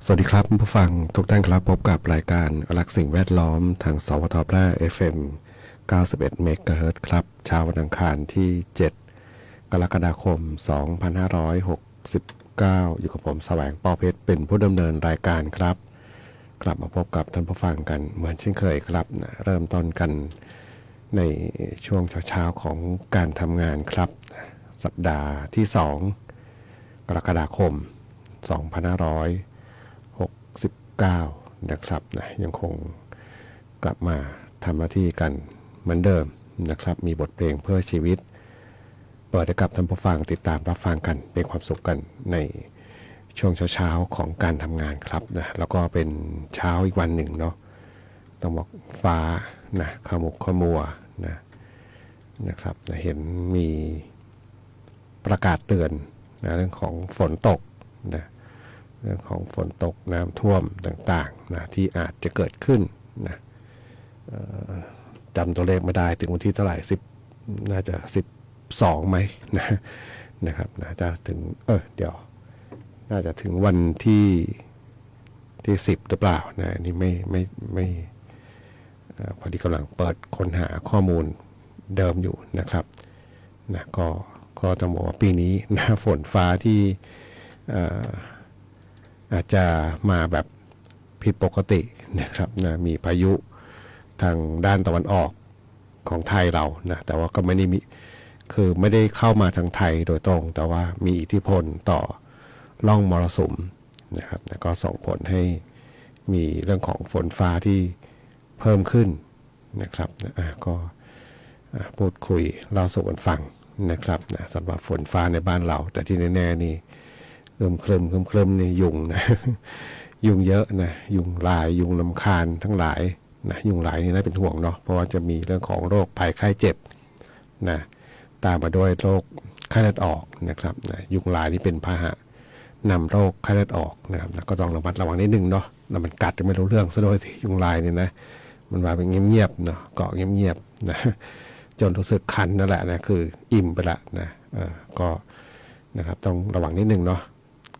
สวัสดีครับผู้ฟังทุกท่านครับพบกับรายการรักสิ่งแวดล้อมทางสวทแพร่ FM 91เมกะเฮิรตซ์ครับเช้าวันอังคารที่7กรกฎาคม2569อยู่กับผมแสวงปอเพชรเป็นผู้ดำเนินรายการครับกลับมาพบกับท่านผู้ฟังกันเหมือนเช่นเคยครับเริ่มต้นกันในช่วงเช้าๆของการทำงานครับสัปดาห์ที่2กรกฎาคม2569นะครับยังคงกลับมาทำหน้าที่กันเหมือนเดิมนะครับมีบทเพลงเพื่อชีวิตเปิดให้กับท่านผู้ฟังติดตามรับฟังกันเป็นความสุขกันในช่วงเช้าๆของการทำงานครับแล้วก็เป็นเช้าอีกวันหนึ่งเนาะต้องบอกฟ้าขมุกขมัวนะครับเห็นมีประกาศเตือนเรื่องของฝนตกนะเรื่องของฝนตกน้ำท่วมต่างๆที่อาจจะเกิดขึ้นนะจำตัวเลขไม่ได้ถึงวันที่เท่าไหร่น่าจะ12ไหมนะครับน่าจะถึงเดี๋ยวน่าจะถึงวันที่10หรือเปล่านี่ไม่พอดีกำลังเปิดค้นหาข้อมูลเดิมอยู่นะครับก็ต้องบอกว่าปีนี้ฝนฟ้าที่อาจจะมาแบบผิดปกตินะครับมีพายุทางด้านตะวันออกของไทยเราแต่ว่าก็ไม่ได้มีคือไม่ได้เข้ามาทางไทยโดยตรงแต่ว่ามีอิทธิพลต่อร่องมรสุมนะครับก็ส่งผลให้มีเรื่องของฝนฟ้าที่เพิ่มขึ้นนะครับก็พูดคุยเล่าสู่กันฟังนะครับสำหรับฝนฟ้าในบ้านเราแต่ที่แน่ๆนี่เคลิมนี่ยุงยุงเยอะยุงลายยุงลำคาญทั้งหลายยุงลายนี่น่าเป็นห่วงเนาะเพราะว่าจะมีเรื่องของโรคภัยไข้เจ็บตามมาด้วยโรคไข้เลือดออกนะครับยุงลายนี่เป็นพาหะนำโรคไข้เลือดออกนะครับก็ต้องระมัดระวังนิดนึงเนาะแล้วมันกัดจะไม่รู้เรื่องซะด้วยยุงลายเนี่ยมันมาเป็นเงียบๆเนาะเกาะเงียบๆจนรู้สึกคันนั่นแหละคืออิ่มไปละก็นะครับต้องระวังนิดนึงเนาะ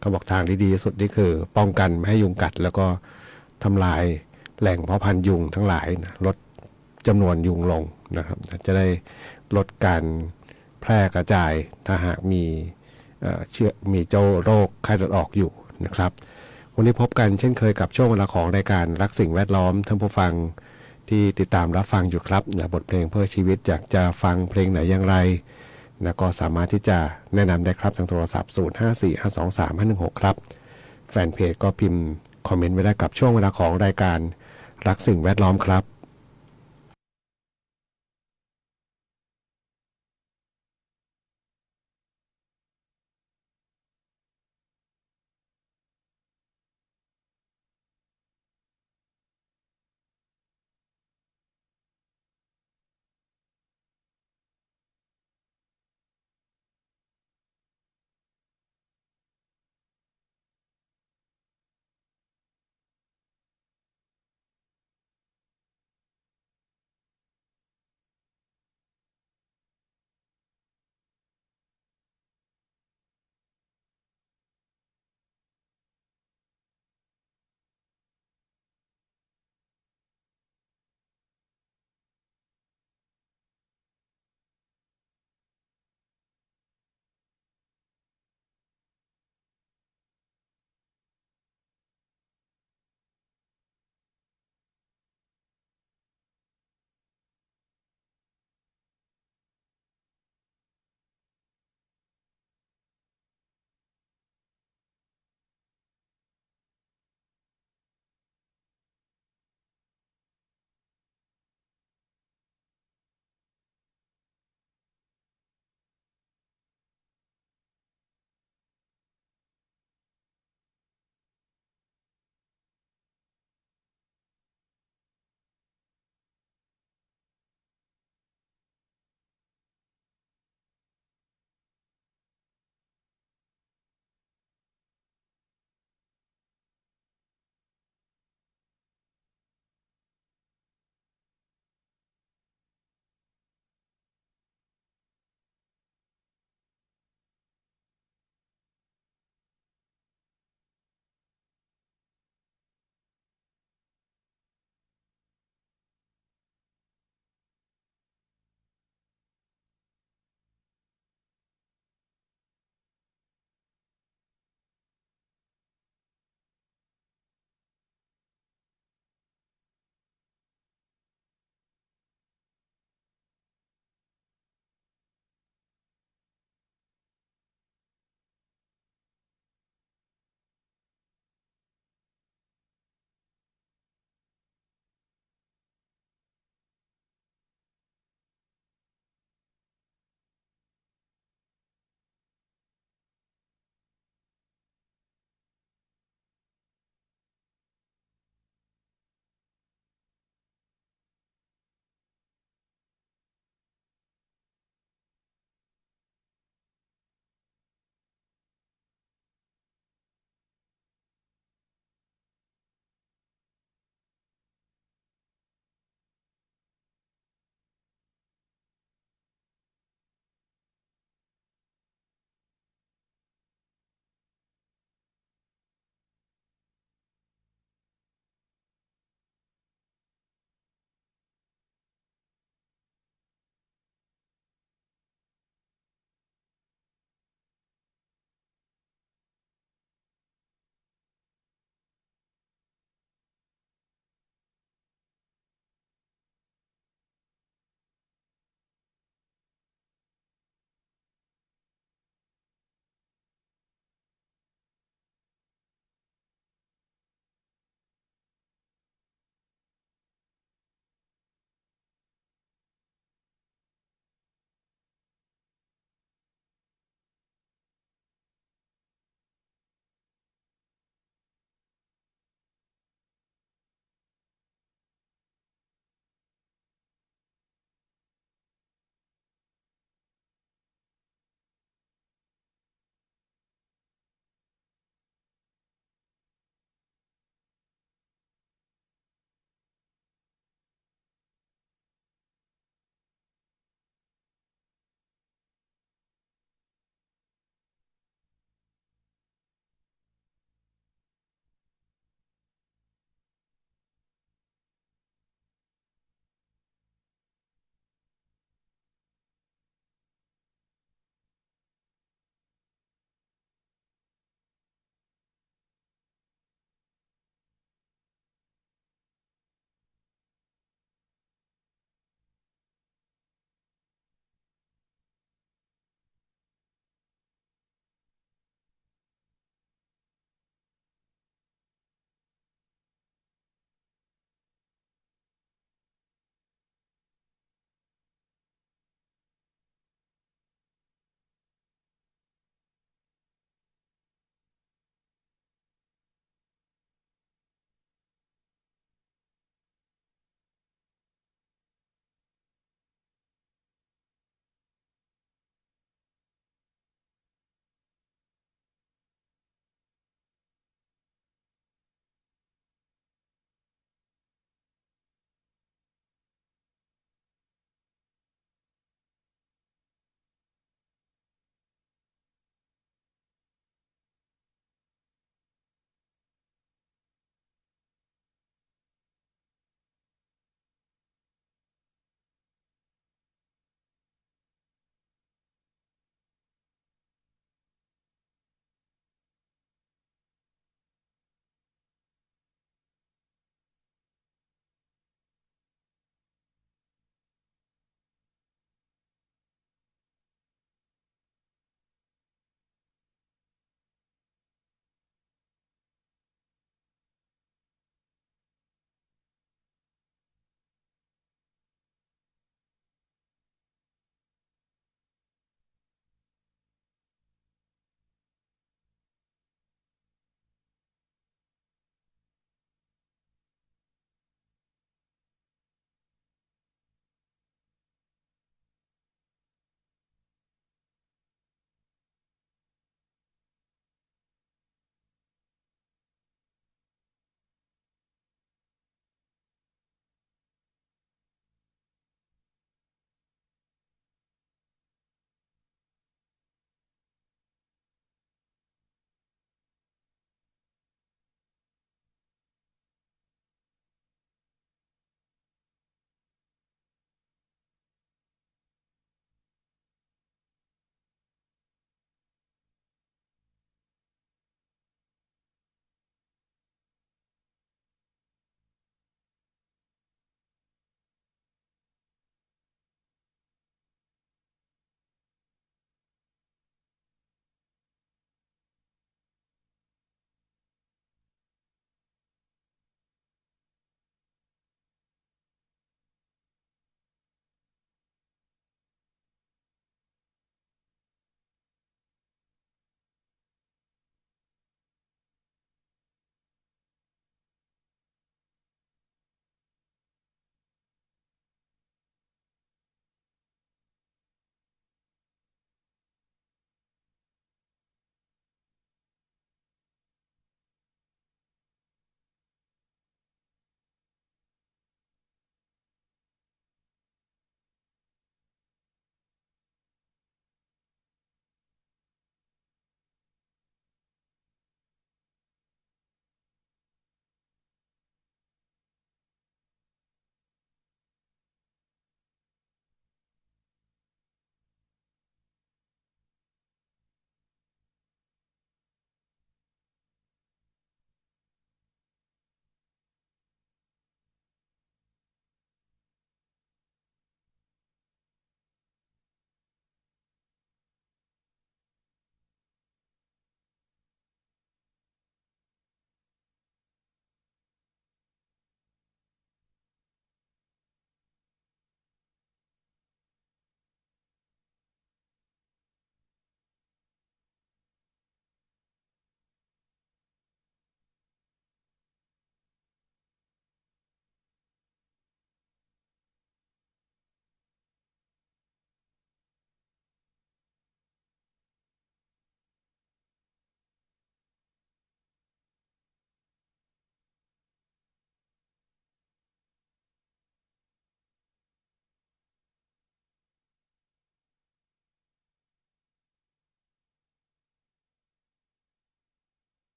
เขาบอกทางที่ดีที่สุดนี่คือป้องกันไม่ให้ยุงกัดแล้วก็ทำลายแหล่งเพาะพันธุ์ยุงทั้งหลายลดจำนวนยุงลงนะครับจะได้ลดการแพร่กระจายถ้าหากมีเจ้าโรคไข้เลือดออกอยู่นะครับวันนี้พบกันเช่นเคยกับช่วงเวลาของรายการรักสิ่งแวดล้อมท่านผู้ฟังที่ติดตามรับฟังอยู่ครับบทเพลงเพื่อชีวิตอยากจะฟังเพลงไหนอย่างไรก็สามารถที่จะแนะนำได้ครับทางโทรศัพท์0545235516ครับแฟนเพจก็พิมพ์คอมเมนต์ไว้ได้กับช่วงเวลาของรายการรักสิ่งแวดล้อมครับ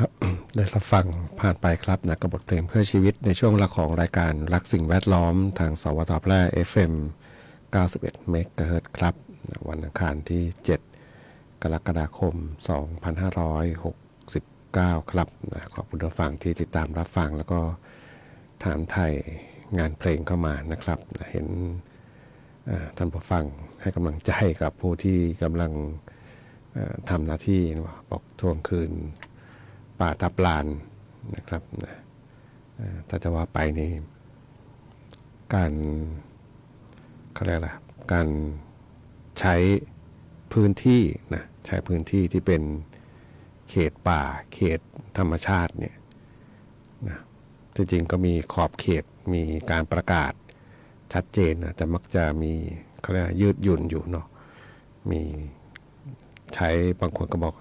รับได้รับฟังผ่านไปครับนะกับบทเพลงเพื่อชีวิตในช่วงเวลาของรายการรักสิ่งแวดล้อมทางสวทแพร่ FM 91เมกะเฮิรตซ์ครับวันอังคารที่ 7 กรกฎาคม 2569 ครับนะขอบคุณผู้ฟังที่ติดตามรับฟังแล้วก็ถามไทยงานเพลงเข้ามานะครับเห็นท่านผู้ฟังให้กำลังใจกับผู้ที่กำลังทำหน้าที่บอกทวงคืนป่าทับลานนะครับถ้าจะว่าไปนี่การเขาเรียกอะไรการใช้พื้นที่นะใช้พื้นที่ที่เป็นเขตป่าเขตธรรมชาติเนี่ยนะจริงๆก็มีขอบเขตมีการประกาศชัดเจนนะแต่มักจะมีเขาเรียกยืดหยุ่นอยู่เนาะมีใช้บางคนก็บอก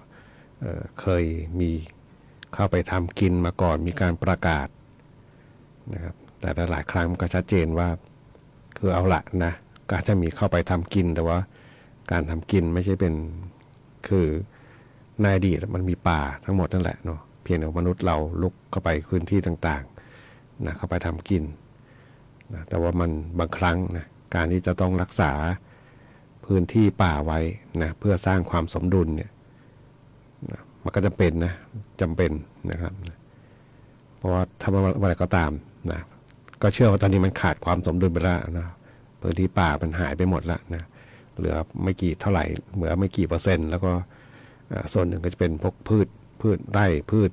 เคยมีเข้าไปทำกินมาก่อนมีการประกาศนะครับแต่หลายครั้งก็ชัดเจนว่าคือเอาละนะก็จะมีเข้าไปทำกินแต่ว่าการทำกินไม่ใช่เป็นคือในอดีตมันมีป่าทั้งหมดนั่นแหละเนาะเพียงแต่มนุษย์เราลุกเข้าไปพื้นที่ต่างๆนะเข้าไปทำกินนะแต่ว่ามันบางครั้งนะการที่จะต้องรักษาพื้นที่ป่าไว้นะเพื่อสร้างความสมดุลเนี่ยนะมันก็จำเป็นนะจำเป็นนะครับนะเพราะว่าถ้าอะไรก็ตามนะก็เชื่อว่าตอนนี้มันขาดความสมดุลไปแล้วนะพื้นที่ป่ามันหายไปหมดแล้วนะเหลือไม่กี่เท่าไหร่เหลือไม่กี่เปอร์เซ็นต์แล้วก็ส่วนหนึ่งก็จะเป็นพวกพืชไร่พืช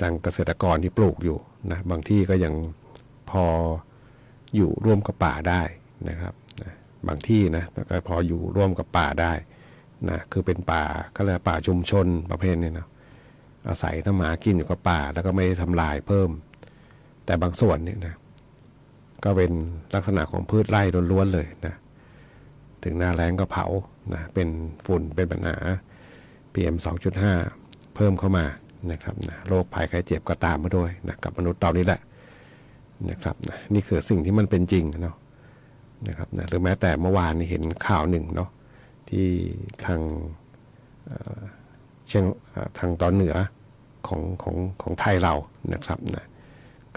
ทางเกษตรกรที่ปลูกอยู่นะบางที่ก็ยังพออยู่ร่วมกับป่าได้นะครับนะบางที่นะก็พออยู่ร่วมกับป่าได้นะคือเป็นป่าก็เรียกป่าชุมชนประเภทนี้นะอาศัยทำหมากินอยู่กับป่าแล้วก็ไม่ได้ทำลายเพิ่มแต่บางส่วนเนี่ยนะก็เป็นลักษณะของพืชไร่ล้วนๆเลยนะถึงหน้าแล้งก็เผานะเป็นฝุ่นเป็นปัญหา PM 2.5 เพิ่มเข้ามานะครับนะโรคภัยไข้เจ็บก็ตามมาด้วยนะกับมนุษย์เรานี่แหละนะครับนะนี่คือสิ่งที่มันเป็นจริงเนาะนะครับนะหรือแม้แต่เมื่อวานนี้เห็นข่าวหนึ่งเนาะที่ทางเชียงทางตอนเหนือของไทยเรานะครับนะ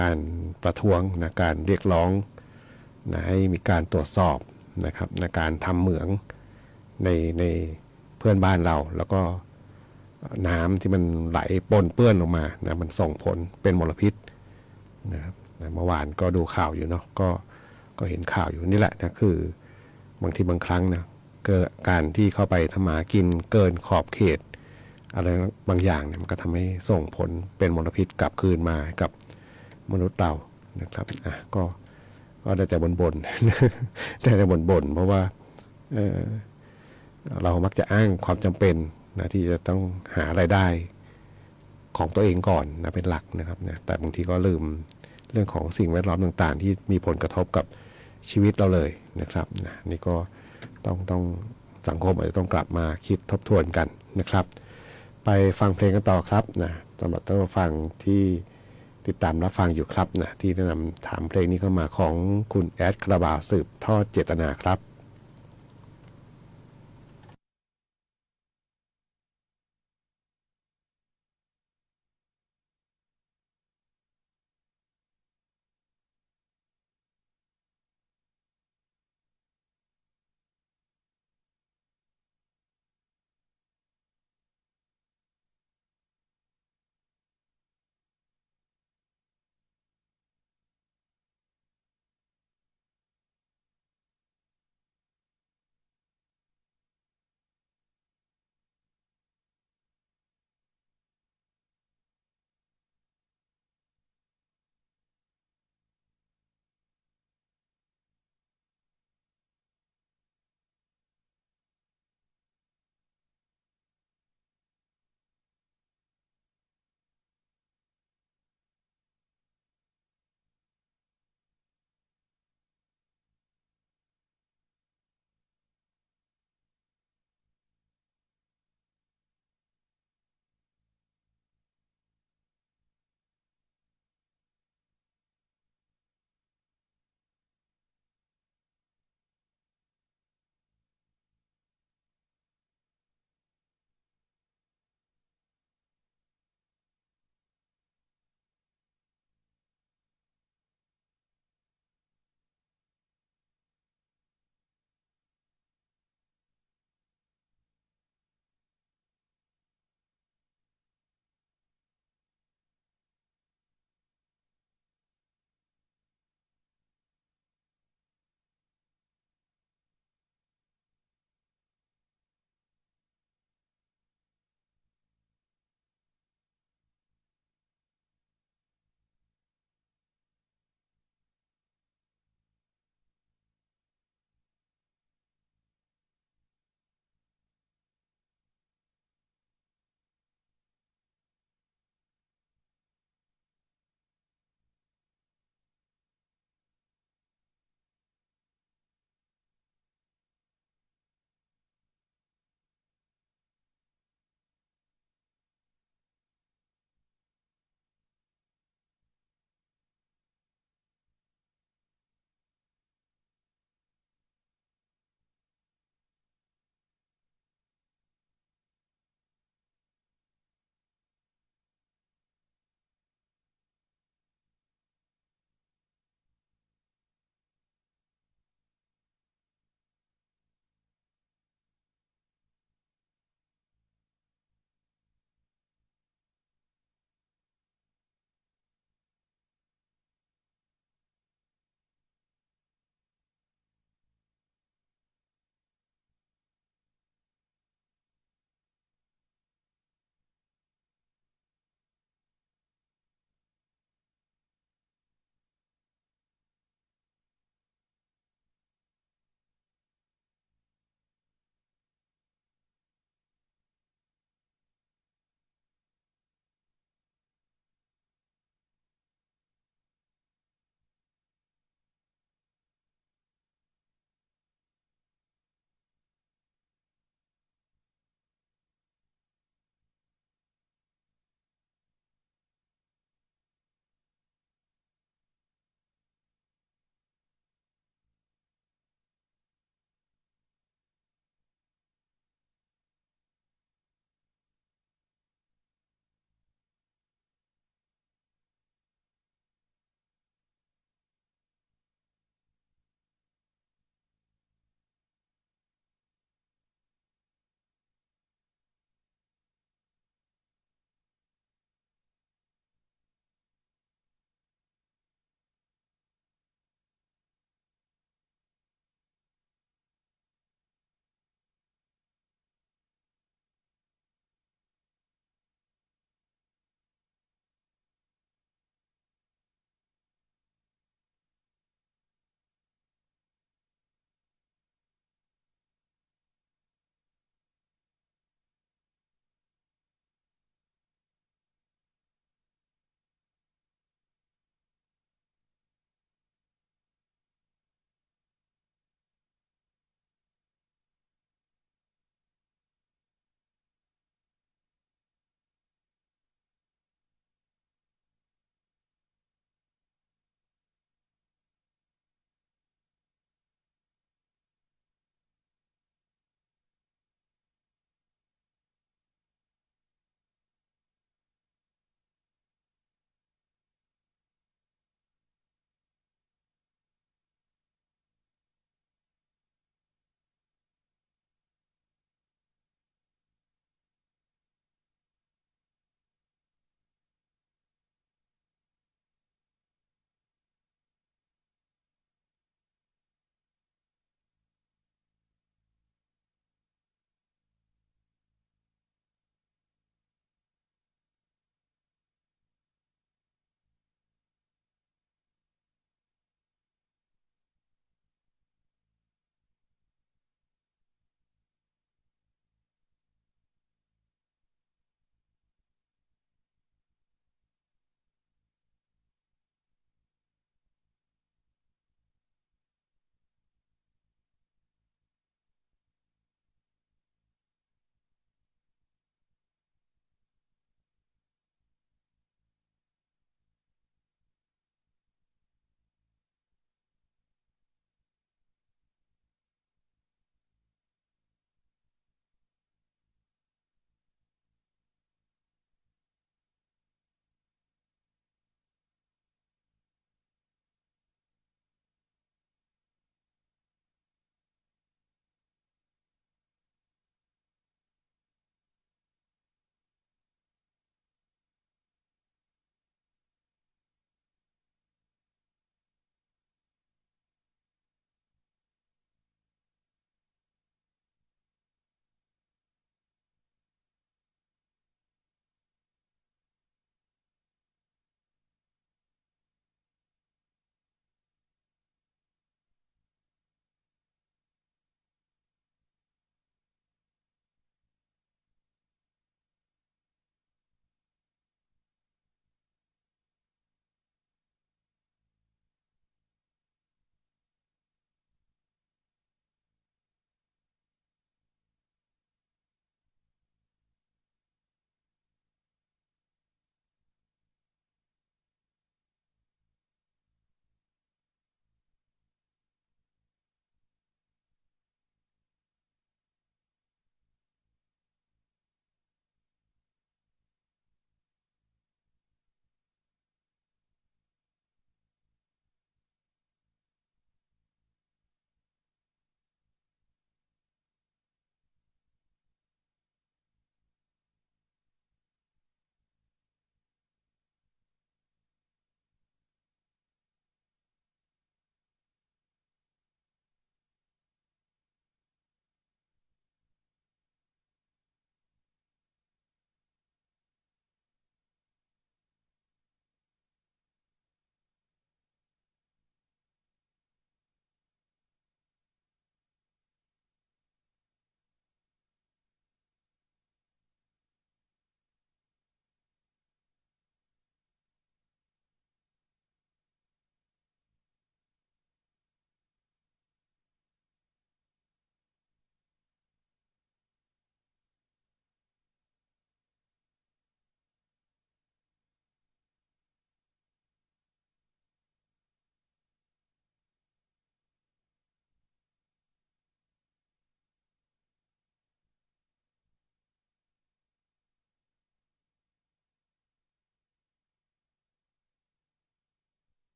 การประท้วงนะการเรียกร้องนะให้มีการตรวจสอบนะครับในการทำเหมืองในเพื่อนบ้านเราแล้วก็น้ำที่มันไหลปนเปื้อนออกมานะมันส่งผลเป็นมลพิษนะครับเมื่อวานก็ดูข่าวอยู่เนาะก็เห็นข่าวอยู่นี่แหละนะคือบางทีบางครั้งนะเกิดการที่เข้าไปทำหมากินเกินขอบเขตอะไรบางอย่างเนี่ยมันก็ทำให้ส่งผลเป็นมลพิษกลับคืนมากับมนุษย์เรานะครับก็ได้แต่บ่นๆได้แต่บ่นเพราะว่าเรามักจะอ้างความจำเป็นนะที่จะต้องหารายได้ของตัวเองก่อนนะเป็นหลักนะครับนะแต่บางทีก็ลืมเรื่องของสิ่งแวดล้อมต่างๆที่มีผลกระทบกับชีวิตเราเลยนะครับนะนี่ก็ต้องสังคมอาจจะต้องกลับมาคิดทบทวนกันนะครับไปฟังเพลงกันต่อครับนะสำหรับท่านผู้ฟังที่ติดตามรับฟังอยู่ครับนะที่แนะนำถามเพลงนี้เข้ามาของคุณแอดคาราบาวสืบทอดเจตนาครับ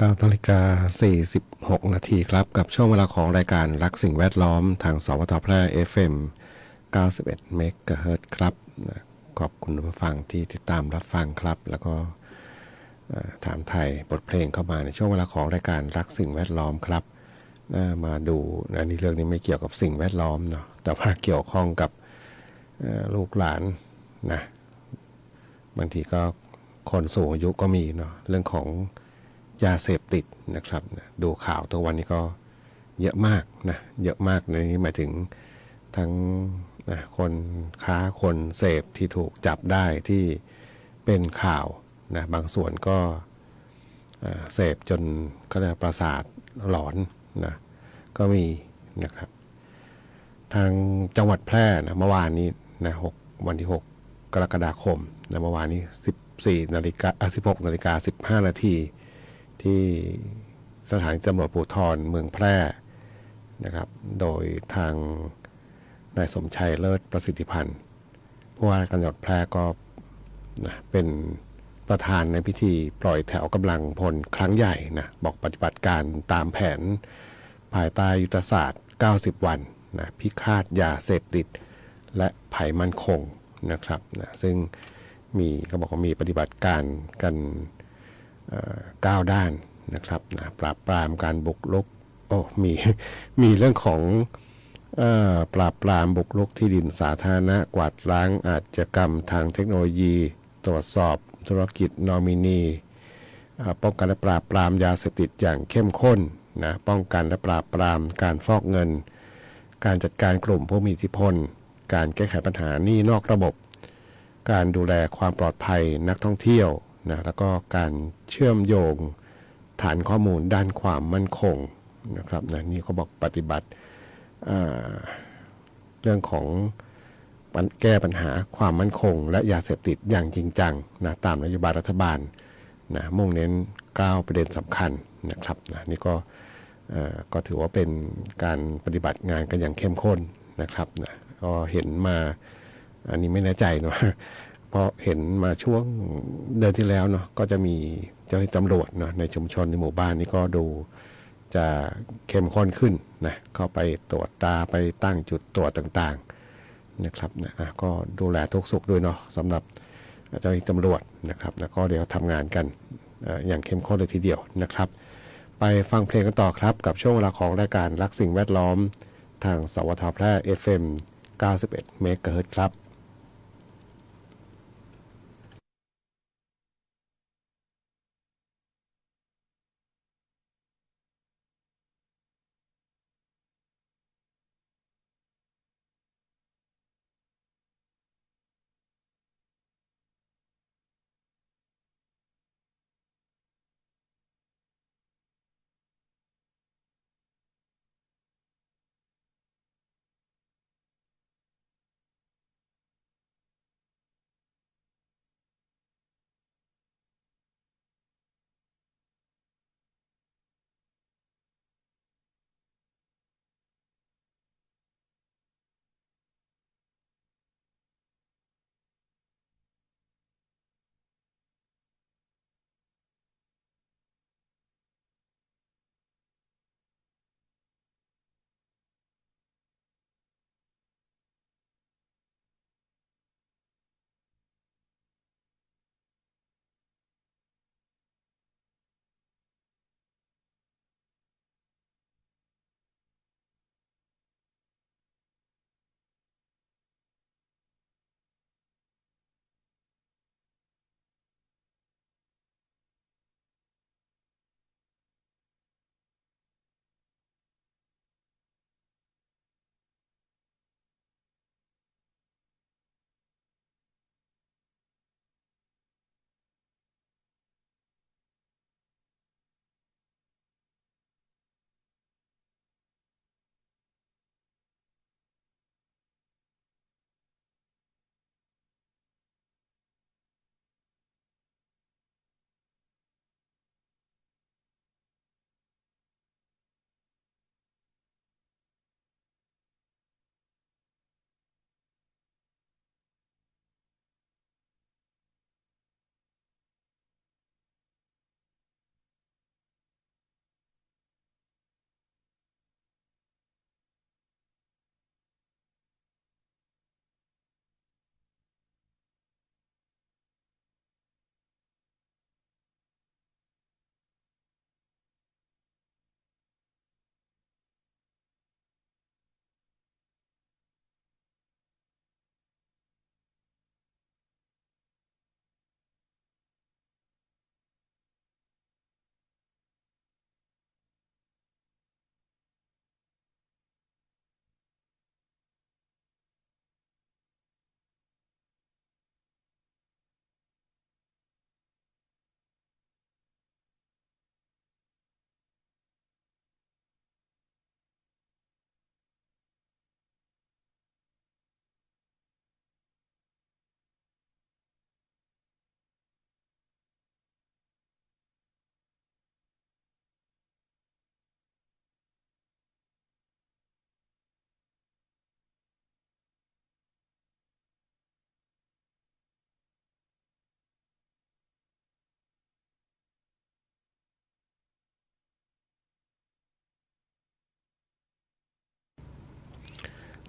9 นาฬิกา 46 นาทีครับกับช่วงเวลาของรายการรักสิ่งแวดล้อมทางสวทแพร่ FM 91 เมกะเฮิรตซ์ครับขอบคุณผู้ฟังที่ติดตามรับฟังครับแล้วก็ถามไทยบทเพลงเข้ามาในช่วงเวลาของรายการรักสิ่งแวดล้อมครับมาดูอันนี้เรื่องนี้ไม่เกี่ยวกับสิ่งแวดล้อมเนาะแต่ว่าเกี่ยวข้องกับลูกหลานนะบางทีก็คนสูงอายุก็มีเนาะเรื่องของยาเสพติดนะครับดูข่าวตัววันนี้ก็เยอะมากนะเยอะมากในนี้หมายถึงทั้งคนค้าคนเสพที่ถูกจับได้ที่เป็นข่าวนะบางส่วนก็เสพจนก็ได้ประสาทหลอนนะก็มีนะครับทางจังหวัดแพร่นะเมื่อวานนี้นะวันที่ 6 กรกฎาคมนะเมื่อวานนี้14 นาฬิกา16 นาฬิกา 15 นาทีที่สถานีตำรวจภูธรเมืองแพร่นะครับโดยทางนายสมชัยเลิศประสิทธิพันธ์ผู้ว่าการจังหวัดแพร่ก็นะเป็นประธานในพิธีปล่อยแถวกำลังพลครั้งใหญ่นะบอกปฏิบัติการตามแผนภายใต้ยุทธศาสตร์ 90 วันนะพิฆาตยาเสพติดและภัยมั่นคงนะครับนะซึ่งก็บอกว่ามีปฏิบัติการกัน9 ด้านนะครับนะปราบปรามการบุกรุกมีเรื่องของปราบปรามบุกรุกที่ดินสาธารณะกวาดล้างอาชญากรรมทางเทคโนโลยีตรวจสอบธุรกิจนอมินีป้องกันและปราบปรามยาเสพติดอย่างเข้มข้นนะป้องกันและปราบปรามการฟอกเงินการจัดการกลุ่มผู้มีอิทธิพลการแก้ไขปัญหาหนี้นอกระบบการดูแลความปลอดภัยนักท่องเที่ยวนะแล้วก็การเชื่อมโยงฐานข้อมูลด้านความมั่นคงนะครับนะนี่เขาบอกปฏิบัติเรื่องของแก้ปัญหาความมั่นคงและยาเสพติดอย่างจริงจังนะตามนโยบายรัฐบาลนะมุ่งเน้น9 ประเด็นสำคัญนะครับนะนี่ก็ถือว่าเป็นการปฏิบัติงานกันอย่างเข้มข้นนะครับนะก็เห็นมาอันนี้ไม่แน่ใจเนาะเพราะเห็นมาช่วงเดือนที่แล้วเนาะก็จะมีเจ้าหน้าที่ตำรวจเนาะในชุมชนในหมู่บ้านนี่ก็ดูจะเข้มข้นขึ้นนะเข้าไปตรวจตาไปตั้งจุดตรวจต่างๆนะครับนะก็ดูแลทุกสุขด้วยเนาะสำหรับเจ้าหน้าที่ตำรวจนะครับแล้วก็เดี๋ยวทำงานกันอย่างเข้มข้นเลยทีเดียวนะครับไปฟังเพลงกันต่อครับกับช่วงเวลาของรายการรักสิ่งแวดล้อมทางสวทแพร่ FM 91 เมกะเฮิรตซ์ครับ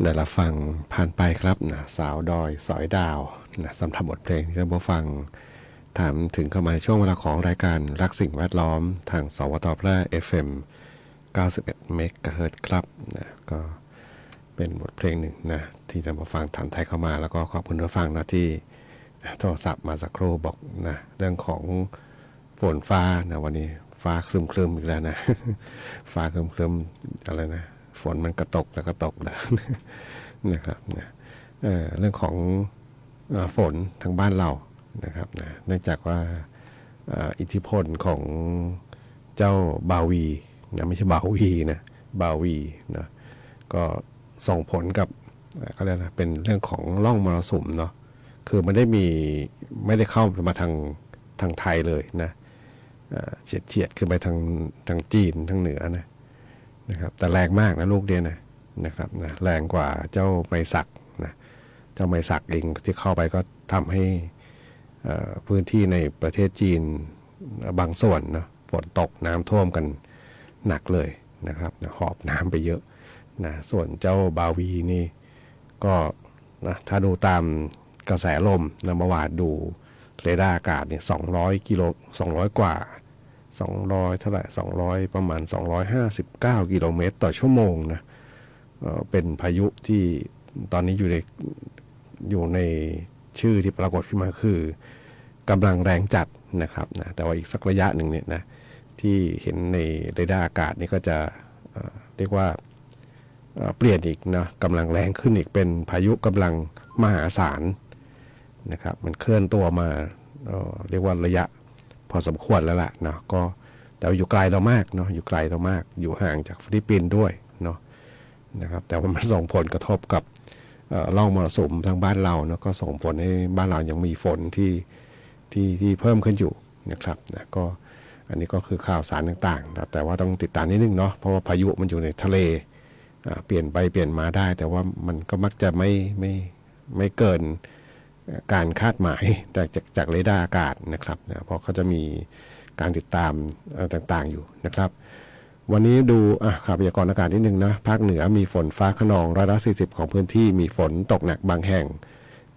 ได้รับฟังผ่านไปครับนะสาวดอยสอยดาวนะสำหรับบทเพลงที่ท่านผู้ฟังถามถึงเข้ามาในช่วงเวลาของรายการรักสิ่งแวดล้อมทางสวทแพร่ FM 91 เมกะเฮิรตซ์ครับนะก็เป็นบทเพลงหนึ่งนะที่ท่านผู้ฟังถามไทยเข้ามาแล้วก็ขอบคุณผู้ฟังนะที่โทรศัพท์มาสักครู่บอกนะเรื่องของฝนฟ้านะวันนี้ฟ้าครึมๆอีกแล้วนะ ฟ้าครึมๆอะไรนะฝนมันกระตกแล้วก็ตกนะนะครับนะเรื่องของฝนทางบ้านเรานะครับนะเนื่องจากว่าอิทธิพลของเจ้าบาวีนะไม่ใช่บาวีนะบาวีนะก็ส่งผลกับเขาเรียกนะเป็นเรื่องของร่องมรสุมเนาะคือไม่ได้เข้ามาทางไทยเลยนะเฉียดขึ้นไปทางจีนทางเหนือนะครับแต่แรงมากนะลูกเดียนะครับนะแรงกว่าเจ้าไมศักนะเจ้าไมศักเองที่เข้าไปก็ทำให้พื้นที่ในประเทศจีนบางส่วนนะฝนตกน้ำท่วมกันหนักเลยนะครับนะหอบน้ำไปเยอะนะส่วนเจ้าบาวีนี่ก็นะถ้าดูตามกระแสลมนะเมื่อวานดูเรดาร์อากาศเนี่ย200 กิโล200 กว่า200เท่าไหร่200ประมาณ259 กิโลเมตรต่อชั่วโมงนะเป็นพายุที่ตอนนี้อยู่ในชื่อที่ปรากฏขึ้นมาคือกำลังแรงจัดนะครับนะแต่ว่าอีกสักระยะหนึ่งเนี่ยนะที่เห็นในเรดาร์อากาศนี่ก็จะเรียกว่าเปลี่ยนอีกนะกำลังแรงขึ้นอีกเป็นพายุกำลังมหาศาลนะครับมันเคลื่อนตัวมาเรียกว่าระยะพอสมควรแล้วล่ะเนาะก็แต่อยู่ไกลเรามากเนาะอยู่ไกลเรามากอยู่ห่างจากฟิลิปปินส์ด้วยเนาะนะครับแต่ว่ามันส่งผลกระทบกับร่องมรสุมทางบ้านเราเนาะก็ส่งผลให้บ้านเรายังมีฝนที่เพิ่มขึ้นอยู่นะครับนะก็อันนี้ก็คือข่าวสารต่างๆนะแต่ว่าต้องติดตามนิดนึงเนาะเพราะว่าพายุมันอยู่ในทะเลเปลี่ยนไปเปลี่ยนมาได้แต่ว่ามันก็มักจะไม่เกินการคาดหมายแต่จากเรดาร์อากาศนะครับนะเพราะเขาจะมีการติดตามต่างๆอยู่นะครับวันนี้ดูข่าวพยากรณ์อากาศนิดนึงนะภาคเหนือมีฝนฟ้าคะนอง40%ของพื้นที่มีฝนตกหนักบางแห่ง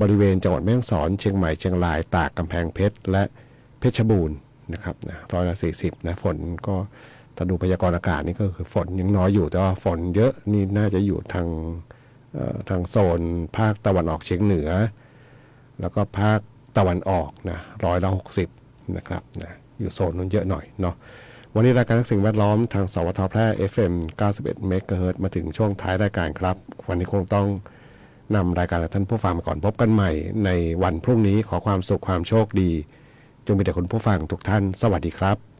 บริเวณจังหวัดแม่ฮ่องสอนเชียงใหม่เชียงรายตากกำแพงเพชรและเพชรบูรณ์นะครับนะ40%นะฝนก็ถ้าดูพยากรณ์อากาศนี่ก็คือฝนยังน้อยอยู่แต่ว่าฝนเยอะนี่น่าจะอยู่ทางโซนภาคตะวันออกเฉียงเหนือแล้วก็ภาคตะวันออกนะ60%นะครับนะอยู่โซนนั้นเยอะหน่อยเนาะวันนี้รายการสิ่งแวดล้อมทางสวทแพร่ FM 91 เมกะเฮิรตซ์มาถึงช่วงท้ายรายการครับวันนี้คงต้องนำรายการท่านผู้ฟังไปก่อนพบกันใหม่ในวันพรุ่งนี้ขอความสุขความโชคดีจงมีแต่คุณผู้ฟังทุกท่านสวัสดีครับ